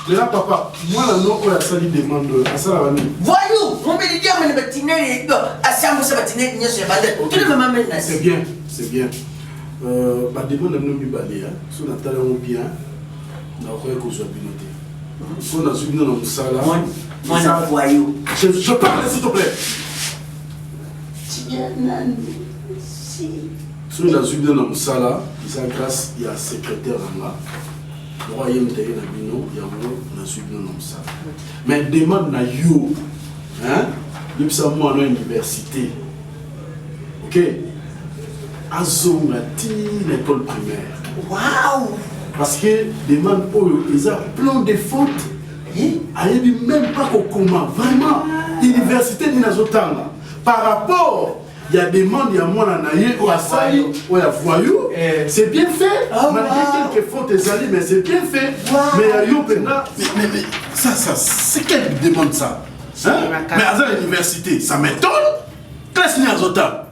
là papa moi la non oya sali demande asala bani voyou mon bébé dia me batineri do asambu se batineri nyeso ya bande tout le moment maintenant c'est bien ba demande no mi balé so na tala mo bien na ko ko so binoté so na subino na musala moi na voyou je parle s'il te plaît so na subino na musala isa grâce ya secrétaire là royaume de na bino ya mo na subino na musala mais demande na yo hein depuis ça moi na université OK azonga ti l'école primaire waouh parce que demande oyo ils ont plein de fautes ayebi même pas comment vraiment université ni nazotanga par rapport il y a des demandes, il y a moi na ye ou asali ou ya voyou c'est bien fait malgré quelques fautes ezali mais c'est bien fait mais ya yo pena mais ça c'est quelle demande ça hein mais à l'université ça m'étonne classe ni azota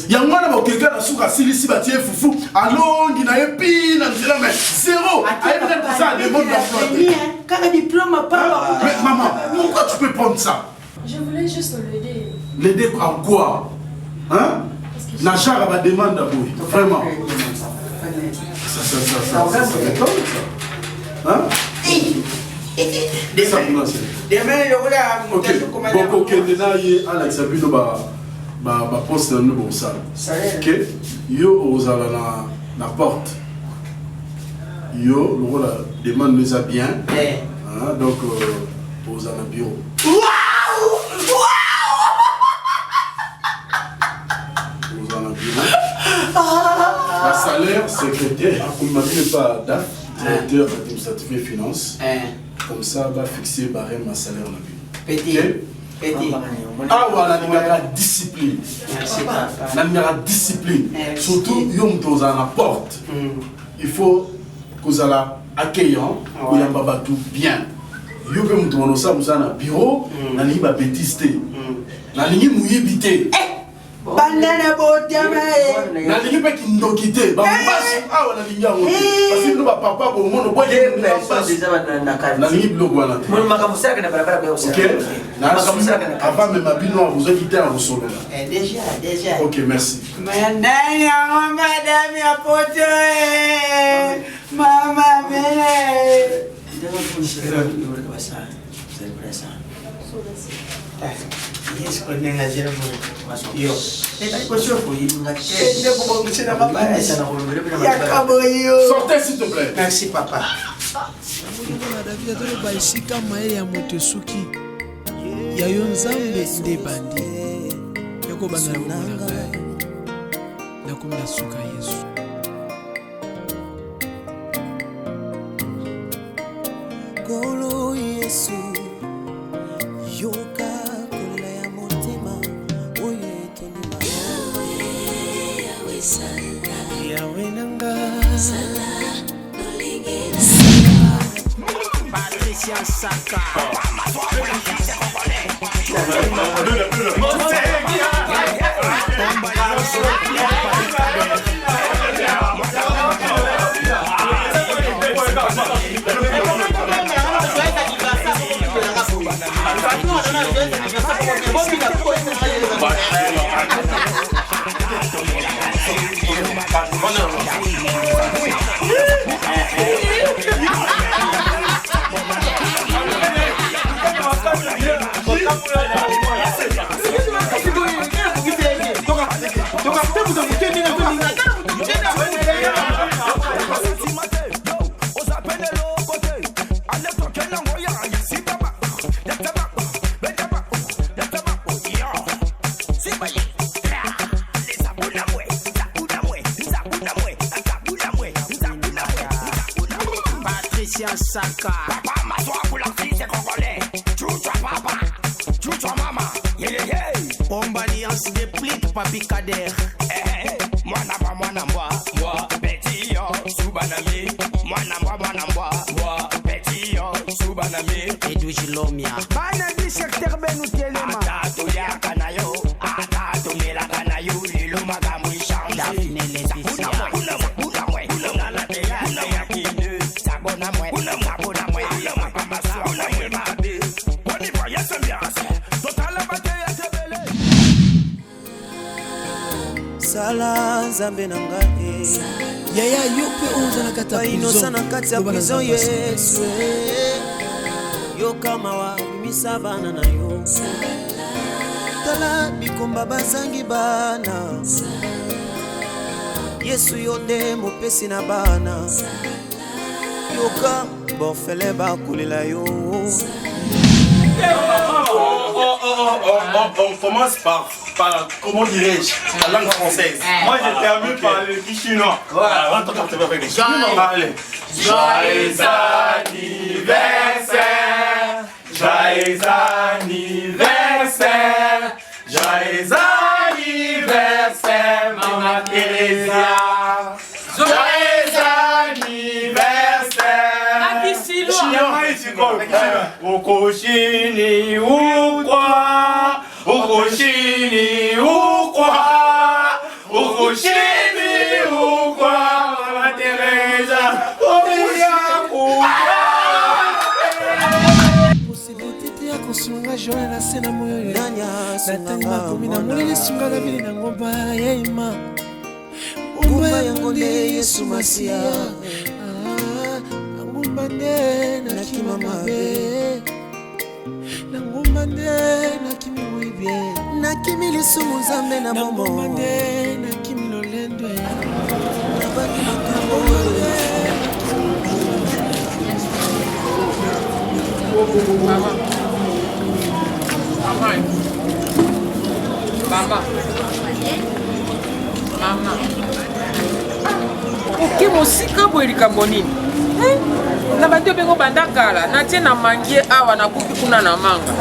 yango wana bokeka na suka silisi batie fufu alongi na epi na nzela mais zéro ayebi peut-être ça demande d'emploi quand diplôme pas mais maman pourquoi tu peux prendre ça je voulais juste l'aider l'aider en quoi Hein? Nachara va demander à vous, vraiment. Ça m'étonne, ça. Hein? Demain, je voulais ok, beaucoup de gens à l'examen ba poste na nous ça. OK? Yo ozala na porte. Yo le rôle demande nous a bien. Hein, donc ozala na bureau. Ozala na bureau. La salaire secrétaire, comme m'a dit pas DAF, directeur administratif et finance. Comme ça va fixer barème ma salaire na bureau. Petit. Ah voilà, la discipline. La discipline. Surtout, vous à la porte. Il faut que vous allez accueillir, que vous allez tout bien. Vous avez un bureau, vous avez un bêtise. Vous avez un Banana botiama na lingi pe kindokite ba mbasi awa na lingi yango parce que no ba papa bo mono bo ye na lingi blogo wana mon makamusaka na barabara kwa usa OK na makamusaka na avant même abino vous avez quitté en solo déjà OK merci mandani ya madame ya poto mama bele yes, con la zero yo. Sortez s'il te plaît. Merci papa. Esika maele ya moto suki ya yo nzambe nde bandi yako banga nganga na kumda suka Yesu Kolo Yesu yoka Yawe nanga Patricia Saka Saka papa mazwa kula fise congolais chuchwa papa chuchwa mama yeah bomba alliance de plique papi kader mwana mbwa petit yo subanami mwana mbwa petit yo subanami Edwige Lomia bana di secteur benu telema tatu ya kanayo atatu mela kanayo lilo magamu change Daphne Laetitia Sala nzambe na ngai yaya yo pe oza na kati ya prison na kati ya prison Yesu yo kama wa misa bana na yo tala bikomba bazangi bana Yesu yo nde mopesi na bana yoka bofele bakulela yo. On commence par comment dirais-je, la langue française. Moi, je termine par le chinois. Voilà, on va tenter avec les chinois. Allez. Joyeux anniversaire, joyeux anniversaire, joyeux anniversaire, Maman Teresa. Joyeux anniversaire. Ukoshini ukwa, ukoshini ukwa, ukoshini ukwa, Mama Teresa. mosunga jone na se na moyo natali makomi na moleli sunga na vili nango bayema ngumba yango nde yesu masiya ngumba nde nakima mabe ngumba nde nakimi moibie nakimi lisumu nzambe na momo ngumba nde nakimi lolendo nabaki makambo Mama. Oke mosika boye likambo nini? Na bato bengo banda kala na tie na mangie awa na kupi kuna na manga.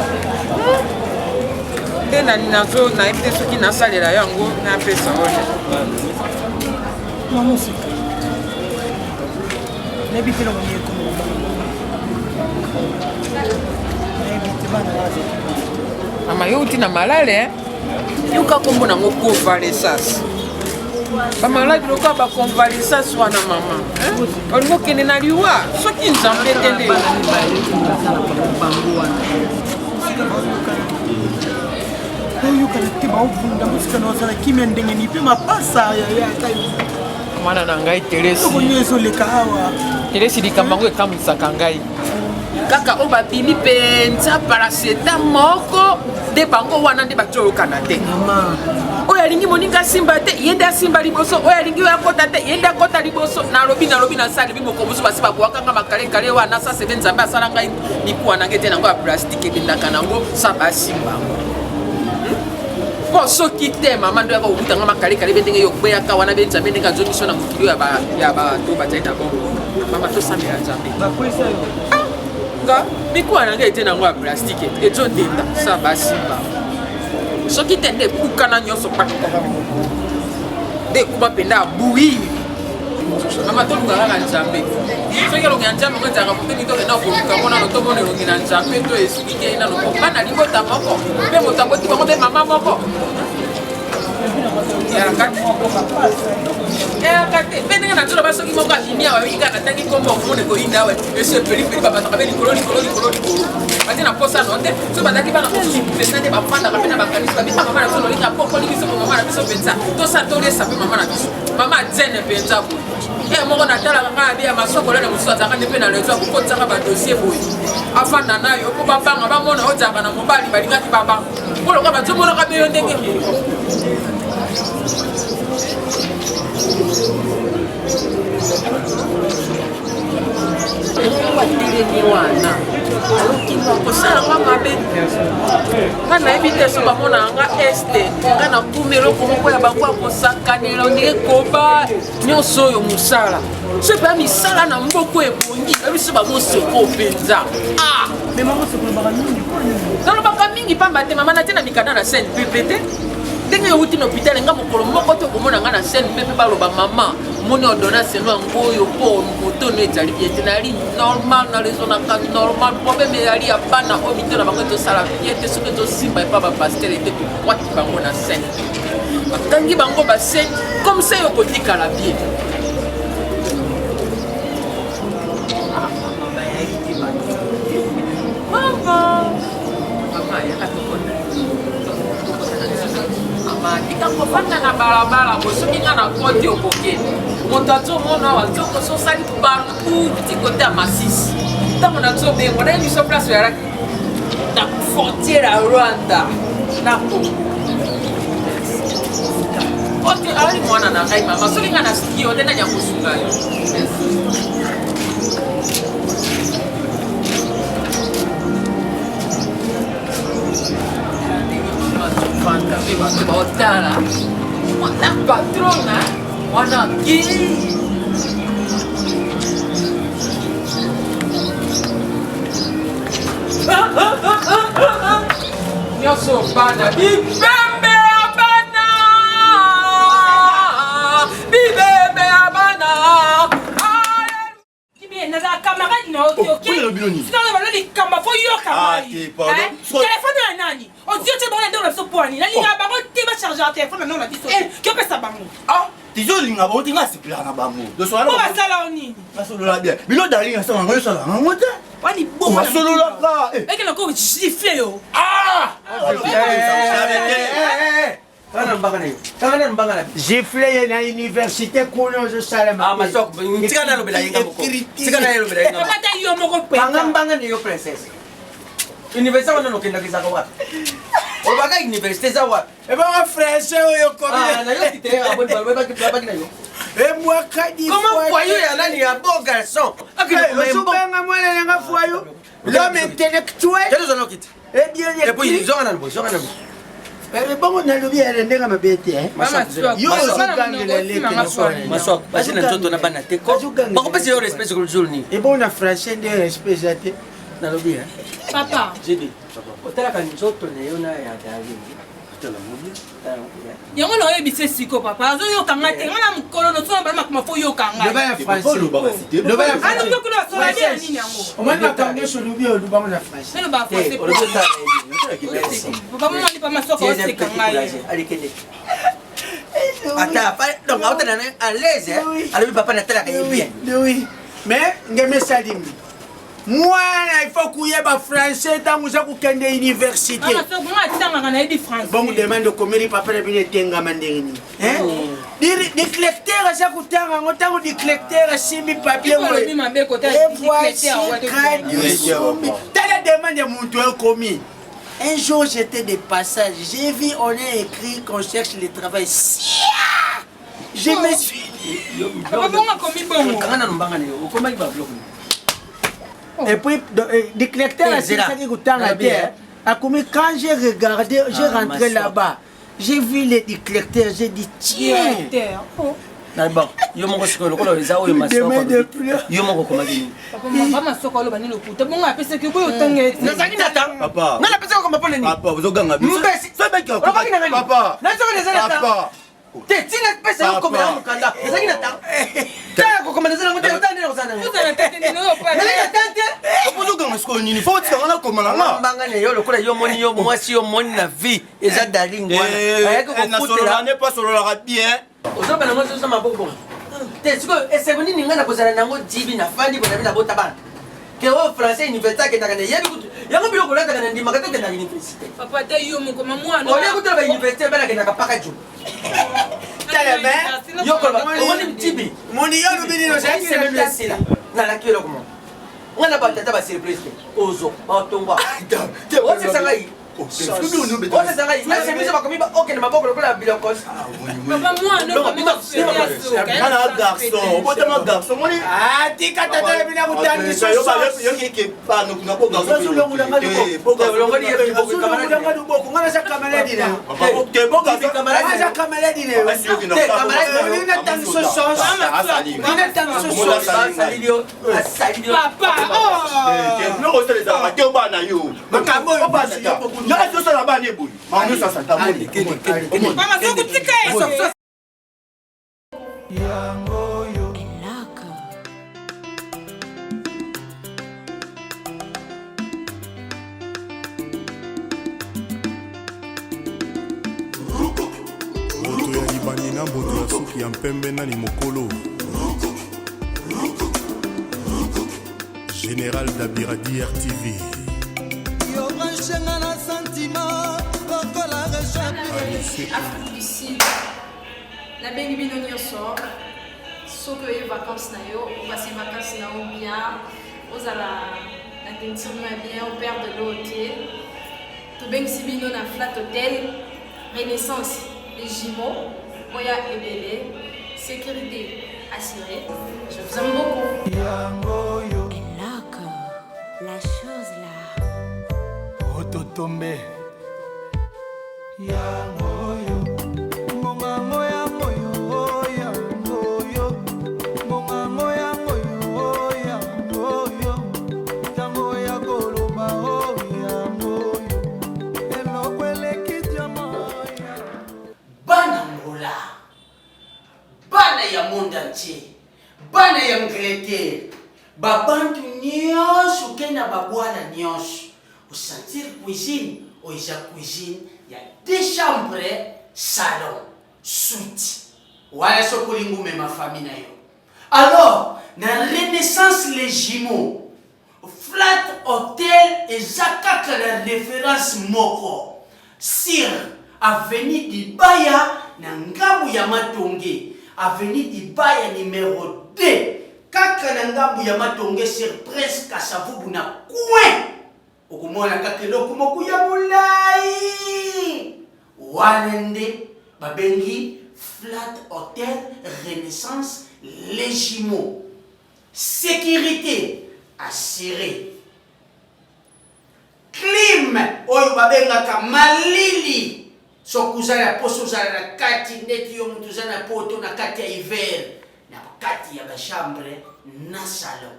Nde na nazo na epte soki nasalela yango na pesa oyo. Mama sika. Nebitela mwenye komo. Mama yo uti na malale yuka kombo nango convalescence bamaladi lokola baconvalescence wana mama olingo kende na liwa soki nzambe etende oyokana te baobunda mosika na ozala kimia ndenge nipe mapasa mwana na ngai teresi okonyo ezoleka awa teresi likambo yango ekambwisaka ngai kaka o babimi penza paraseta moko de bango wana nde bato oyokana te oyo alingi moninga asimba te ye nde asimba liboso oyo alingi oyo akota te ye nde akota liboso nalobi nasali bimoko mosu basi babwakanga makalekale wana sa sebe nzambe asala ngai mikuwa nange te nango ya plastike ebendaka nango sa basimbango mpo soki te mama ndo yaka kokutanga makalekale be ndenge yokweyaka wana be nzambe ndenge azomiso na mokili oyo ya bato bazali na bongo mama tosambela nzambe nga mikuwa nange ete nango ya plastike ezondenda sa basimba soki te nde ekukana nyonso pakaka nde ekuba mpenza abui mama toluka kaka nzambe soki elongi ya nzambe ngo ezalaka koteni tokenda koluka ngo nano tomona elongi na nzambe to esuki te nano bana libota moko mpe moto aboti bango mpe mama moko eyakate mpe ndenge na tolo basoki moko abimi awa yoki kaka natangi kombo okomona koyinda awe eso epelipeli babataka mpe likolo bati na posa no te so bazalaki bana mosusu mpenza nde bafandaka mpe na bakanisi babika mama na biso lolinga pokoli biso po mama na biso mpenza tosa tolesa mpe mama na biso mama adzene mpenza boye moko natalaka ngai abeya masokolele mosusu azalaka nde mpe na lezo akokotisaka badosie boye afanda nayo mpo babanga bamona ozalaka na mobali balingaki babanga mpoloka bazomonaka beyo ndenge batelemi wana alokima kosalanga mabe nga nayebi te so bamonaka nga este nga nakumi eloko moko ya bango ya kosakanela ondenge koba nyonso oyo mosala so epeya misala na mboko ebongi ebiso bamoseko mpenza nalobaka mingi pamba te mama natie na mikanda na scène pepe te ndenge euti na hôpital nga mokolo moko te okomona nga na scène pepe baloba mama moni ordonnance no yango oyo mpo motono ezali bien te nayali normal nalezonaka normal problème eyali ya bana oyo mito na bango etosala bien te soki ezosimba epa bapaster ete kokwati bango na scène bakangi bango bascène comme ça yo kotikala bien mama yaka tokona tika kofanda na balabala bosoki nga na koti okokende moto azomona awa nzoko sosali partout ti kote ya masisi ntango nazobengo nayebi so place oyalaki na frontière ya rwanda na congo ote ali mwana na ngai mama soki nga na siki yo te nani akosunga yo fanda mpe bato baotala mwana patrona mwana ki nyonso bana bibembe ya bana bibembe ya bana nazala camarade na yo te sinanga baloli kamba fo yoka telefone ya nani odio te bango na ndenge na biso pwani nalinga bango te bacharge ya telefone na ndenge na biso kiopesa bango tizolinga bango te nga asepelaka na bango po basala o nini nasolola bien bilo dalinga asalanga yo esalanga ngo te wani bon ma solo la ka et que encore gifler yo gifle na université kuna ozosalama papa yo moko pe mbanga ni yo princesse université wana nokendakisaka wapi obaka université za wapi ebanga français oyo comment foyer ya nani ya bon garçon osubenga mwana nanga foyer l'homme intellectuel et puis zonga nan zonga nan bongo nalobi elendenga mabe te yo ozogangela lekmaswako basi na nzoto na bana te bakopesa yo respect sur le jour ni ebongo na français nde respect eza te nalobi papa otalaka nzoto na yo na ya dalingi yango na oyebise siko papa azoyokanga te nga na mokolo nosona bana makoma fo yokanga omani makambo nyonso olobi olubango na français papa momani pa masoko oseka ngai ata donc aotana à l'aise alobi papa natalaka ye bien oui mais ngeme salimi mwana il faut kuyeba français ntango oza kokende université bongo demande okomeli papa na bino etengama ndenge nini diclecteur aza kotanga yango ntango diclecteur asimbi papier tala demande ya moto ekomi. Un jour j'étais de passage, j'ai vu on a écrit qu'on cherche le travail. Je me suis dit et puis, des collecteurs, quand j'ai regardé, j'ai rentré là-bas, j'ai vu les déclecteurs, j'ai dit tiens. D'abord, yo moko sikolo kolo eza oyo masoko. Yo moko komagini. Papa masoko lo bani lokuta. Bongo apese ke boyo tangeti. Nazaki nata. Papa. Ngala pese ko mapone ni. Papa, uzoganga biso. Mbesi. Sobeki ko. Papa. Nazoko nezana ta. Papa. Te tina pese ko komela mukanda. Nazaki nata. Ta ko komela zana ngote utande na usana. Utana tete ni no pa. Nazaki tante. Uzoganga siko nini? Faut tsanga na komala nga. Mbanga ne yo lokola yo moni yo mwasi yo moni na vie. Eza dalingo wana. Ayako ko futela. Ne pas solo la bien. Ozoba na ngozo sama bobo. Te siko eseboni ninga na kozala nango dibi na fandi bona bina bota bana. Ke o français université ke takane yebi kutu. Yango bilo kolata kana ndima kato ke na université. Papa te yo moko mwana. Ole kutu ba université bana ke na kapaka ju. Teleme. Yo kolba oni dibi. Moni yo lubini no sai se même sila. Na la kilo komo. Ngana ba tata ba surprise. Ozo ba tongwa. Te o se sangai. Papa la bane boy. Manu ça ça ta moni. Mama so kutika eso. Yango yo elaka. Moto ya libani na moto ya suki ya mpembe na ni mokolo. Général Dabiradi RTV. Afrique du Sud, la bengi bino nyonso soki oye vacances na yo opase vacances na yo bien ozala na tentire na bien operde lo te tobengisi bino na Flat Hotel Renaissance les Jumeaux oya ebele sécurité assurée. Je vous aime beaucoup. Elaka, la chose là. Ototombe. Bana ya monde entier, bana ya Angleterre, babantu nyonso kena babwana nyonso, osentir cuisine, oiza cuisine, il y a 2 chambres, salon, suite. Voilà ce que lingume ma famille na yo. Alors, na Renaissance les Jumeaux, Flat Hotel eza kaka la référence moko sur avenue Dibaya na ngambu ya Matonge, avenue Dibaya numéro 2 kaka na ngambu ya Matonge sur Prince Kasavubu na coin okumona kaka eloko moko ya molai wanende babengi Flat Hotel Renaissance Légimo. Sécurité assurée. Clim oyo babengaka malili sokuzala poso zala na kati neti yo mutu zala poto na kati ya hiver na kati ya ba chambre na salon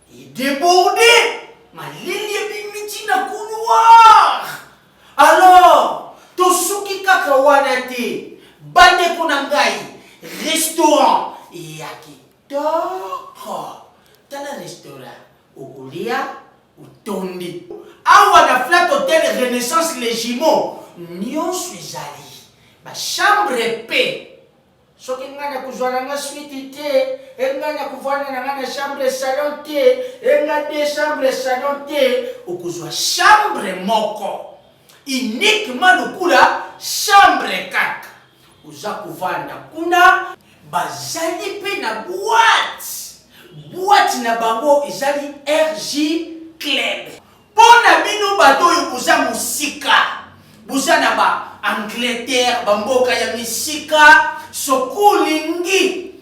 débordé malili ebimiti na couloir. Alors tosuki kaka wana te bande kuna ngai restaurant ya kitoko tala restaurant ukulia utondi awa na Flat Hotel Renaissance Légimo nyonso ezali ba chambre pe soki ngana kuzwana nga suite te engana kuvana na ngana chambre salon te enga de chambre salon te ukuzwa chambre moko uniquement lukula chambre kaka uza kuvanda kuna bazali pe na boîte na bango ezali RJ Club. Pona bino bato oyo buza musika buza na ba Angleterre bamboka ya misika sokulingi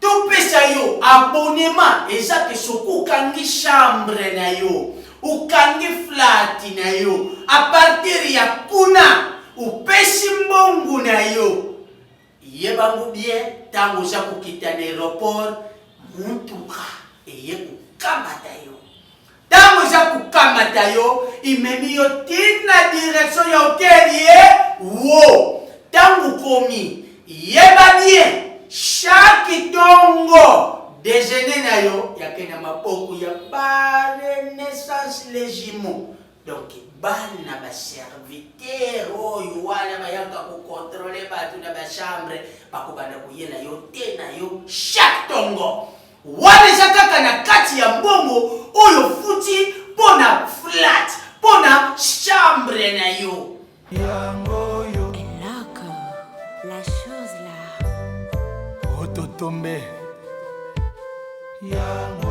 topesa yo abonnement eza ke sokukangi chambre na yo ukangi flat na yo a partir ya kuna upesi mbongo na yo yebangu bien tango za kukita na aéroport mutuka eye kukamata yo tango za kukamata yo imemi yo tina direction ya hotel ye wo tango komi yeba bien chaque tongo déjeuner na yo yakena maboko ya ba Renaissance Légimo. Donc bana ba serviteur oyo wana bayanga ko contrôler batu na ba chambre bakobanda kuyela yo te na yo chaque tongo wana zakaka na kati ya mbongo oyo futi pona flat pona chambre na yo yango yo elaka la chose là ototombe yango